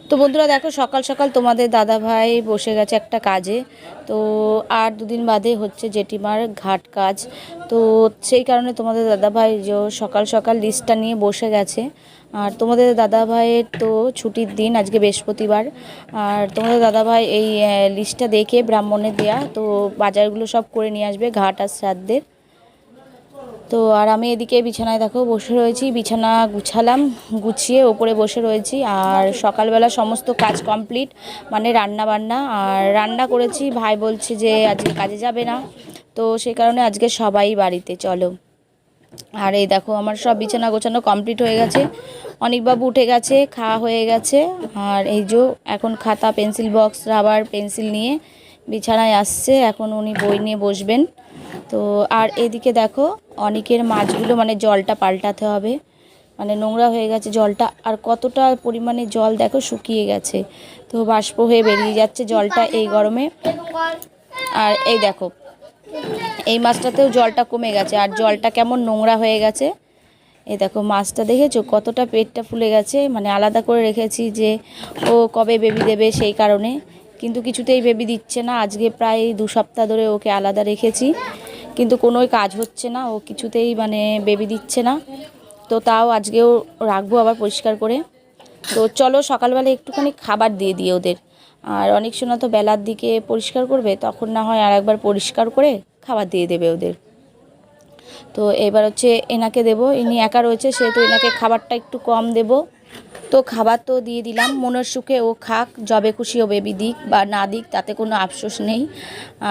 তো বন্ধুরা দেখো, সকাল সকাল তোমাদের দাদা ভাই বসে গেছে একটা কাজে। তো আর দুদিন বাদে হচ্ছে জেঠিমার ঘাট কাজ। তো সেই কারণে তোমাদের দাদা ভাই যে সকাল সকাল লিস্টটা নিয়ে বসে গেছে। আর তোমাদের দাদা ভাইয়ের তো ছুটির দিন, আজকে বৃহস্পতিবার। আর তোমাদের দাদা ভাই এই লিস্টটা দেখে ব্রাহ্মণের দেয়া তো বাজারগুলো সব করে নিয়ে আসবে ঘাট আর শ্রাদ্ধের। তো আর আমি এদিকে বিছানায় দেখো বসে রয়েছি, বিছানা গুছালাম, গুছিয়ে ওপরে বসে রয়েছি। আর সকালবেলা সমস্ত কাজ কমপ্লিট, মানে রান্না বান্না। আর রান্না করেছি, ভাই বলছে যে আজকে কাজে যাবে না, তো সেই কারণে আজকে সবাই বাড়িতে চলো। আর এই দেখো আমার সব বিছানা গোছানো কমপ্লিট হয়ে গেছে, অনেকবাবু উঠে গেছে, খাওয়া হয়ে গেছে। আর এই যে এখন খাতা পেন্সিল বক্স রাবার পেন্সিল নিয়ে বিছানায় আসছে, এখন উনি বই নিয়ে বসবেন। তো আর এদিকে দেখো অনেকের মাছগুলো মানে জলটা পাল্টাতে হবে, মানে নোংরা হয়ে গেছে জলটা। আর কতটা পরিমাণে জল দেখো শুকিয়ে গেছে, তো বাষ্প হয়ে বেরিয়ে যাচ্ছে জলটা এই গরমে। আর এই দেখো এই মাছটাতেও জলটা কমে গেছে, আর জলটা কেমন নোংরা হয়ে গেছে। এই দেখো মাছটা দেখেছো কতটা পেটটা ফুলে গেছে, মানে আলাদা করে রেখেছি যে ও কবে বেবি দেবে সেই কারণে, কিন্তু কিছুতেই বেবি দিচ্ছে না। আজকে প্রায় 2 সপ্তাহ ধরে ওকে আলাদা রেখেছি, কিন্তু কোনোই কাজ হচ্ছে না, ও কিছুতেই মানে বেবি দিচ্ছে না। তো তাও আজকেও রাখবো আবার পরিষ্কার করে। তো চলো সকালবেলা একটুখানি খাবার দিয়ে দিই ওদের। আর অনেক সময় তো বেলার দিকে পরিষ্কার করবে, তখন না হয় আর একবার পরিষ্কার করে খাবার দিয়ে দেবে ওদের। তো এবার হচ্ছে এনাকে দেবো, ইনি একা রয়েছে সেহেতু এনাকে খাবারটা একটু কম দেব। তো খাবার তো দিয়ে দিলাম, মনের সুখে ও খাক, যবে খুশি ও বেবি দিক বা না দিক তাতে কোনো আফসোস নেই।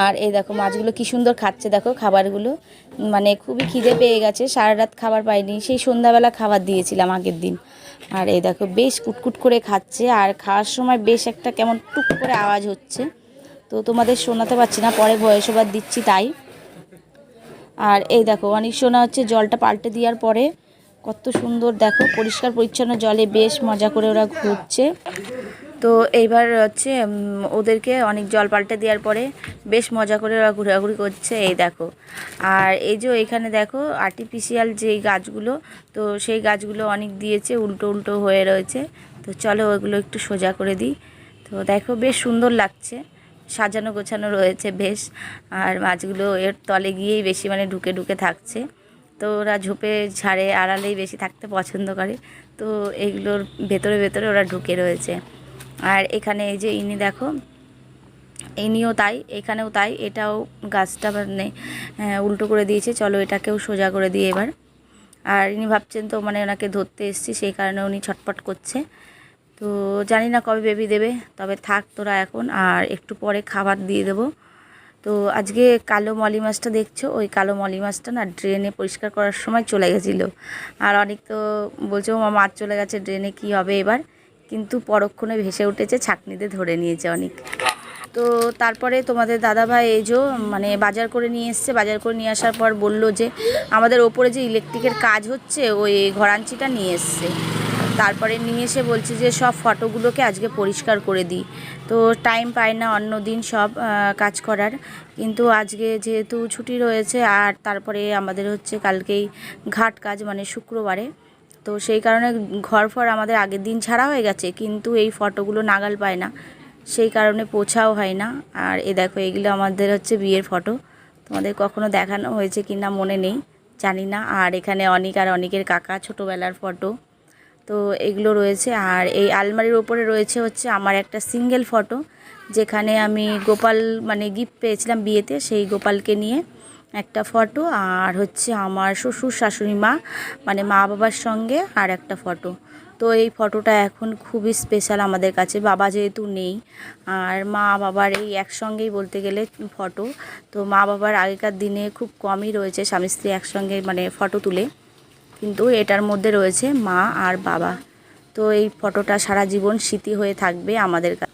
আর এই দেখো মাছগুলো কি সুন্দর খাচ্ছে, দেখো খাবারগুলো, মানে খুবই খিদে পেয়ে গেছে, সারা রাত খাবার পাইনি, সেই সন্ধ্যাবেলা খাবার দিয়েছিলাম আগের দিন। আর এই দেখো বেশ কুটকুট করে খাচ্ছে, আর খাওয়ার সময় বেশ একটা কেমন টুক করে আওয়াজ হচ্ছে, তো তোমাদের শোনাতে পারছি না, পরে ভয়েস ওভার দিচ্ছি তাই। আর এই দেখো অনেক শোনা হচ্ছে জলটা পাল্টে দেওয়ার পরে কত সুন্দর দেখো পরিষ্কার পরিচ্ছন্ন জলে বেশ মজা করে ওরা ঘুরছে। তো এইবার হচ্ছে ওদেরকে অনেক জল পাল্টে দেওয়ার পরে বেশ মজা করে ওরা ঘোরাঘুরি করছে, এই দেখো। আর এই যে এখানে দেখো আর্টিফিশিয়াল যেই গাছগুলো, তো সেই গাছগুলো অনেক দিয়েছে উল্টো উল্টো হয়ে রয়েছে, তো চলো ওগুলো একটু সোজা করে দিই। তো দেখো বেশ সুন্দর লাগছে, সাজানো গোছানো রয়েছে বেশ। আর মাছগুলো এর তলে গিয়েই বেশি মানে ঢুকে ঢুকে থাকছে, তো ওরা ঝোপে ঝাড়ে আড়ালেই বেশি থাকতে পছন্দ করে, তো এইগুলোর ভেতরে ভেতরে ওরা ঢুকে রয়েছে। আর এখানে এই যে ইনি দেখো, ইনিও তাই, এখানেও তাই, এটাও গাছটা মানে উল্টো করে দিয়েছে, চলো এটাকেও সোজা করে দিই এবার। আর ইনি ভাবছেন তো মানে ওনাকে ধরতে এসেছি সেই কারণে উনি ছটপট করছে। তো জানি না কবে বেবি দেবে, তবে থাক তোরা এখন, আর একটু পরে খাবার দিয়ে দেবো। তো আজকে কালো মলি মাছটা দেখছো, ওই কালো মলি মাছটা না ড্রেনে পরিষ্কার করার সময় চলে গেছিলো। আর অনেক তো বলছে ও মাছ চলে গেছে ড্রেনে, কি হবে এবার, কিন্তু পরক্ষণে ভেসে উঠেছে, ছাঁকনিতে ধরে নিয়েছে অনেক। তো তারপরে তোমাদের দাদাভাই এই যে মানে বাজার করে নিয়ে এসছে, বাজার করে নিয়ে আসার পর বলল যে আমাদের ওপরে যে ইলেকট্রিকের কাজ হচ্ছে ওই ঘরাঞ্চিটা নিয়ে এসছে। তারপরে নিয়ে এসে বলছে যে সব ফটোগুলোকে আজকে পরিষ্কার করে দিই। তো টাইম পাই না অন্য দিন সব কাজ করার, কিন্তু আজকে যেহেতু ছুটি রয়েছে, আর তারপরে আমাদের হচ্ছে কালকেই ঘাট কাজ মানে শুক্রবারে, তো সেই কারণে ঘর ফর আমাদের আগের দিন ছাড়া হয়ে গেছে, কিন্তু এই ফটোগুলো নাগাল পায় না, সেই কারণে পোছাও হয় না। আর এ দেখো এগুলো আমাদের হচ্ছে বিয়ের ফটো, তোমাদের কখনো দেখানো হয়েছে কি না মনে নেই, জানি না। আর এখানে অনেক আর অনেকের কাকা ছোটোবেলার ফটো, তো এগুলো রয়েছে। আর এই আলমারির ওপরে রয়েছে হচ্ছে আমার একটা সিঙ্গেল ফটো, যেখানে আমি গোপাল মানে গিফট পেয়েছিলাম বিয়েতে, সেই গোপালকে নিয়ে একটা ফটো। আর হচ্ছে আমার শ্বশুর শাশুড়ি মা মানে মা বাবার সঙ্গে আর একটা ফটো। তো এই ফটোটা এখন খুবই স্পেশাল আমাদের কাছে, বাবা যেহেতু নেই, আর মা বাবার এই একসঙ্গেই বলতে গেলে ফটো। তো মা বাবার আগেকার দিনে খুব কমই রয়েছে স্বামী স্ত্রী একসঙ্গে মানে ফটো তুলে, কিন্তু এটার মধ্যে রয়েছে মা আর বাবা। তো এই ফটোটা সারা জীবন স্মৃতি হয়ে থাকবে আমাদের কাছে।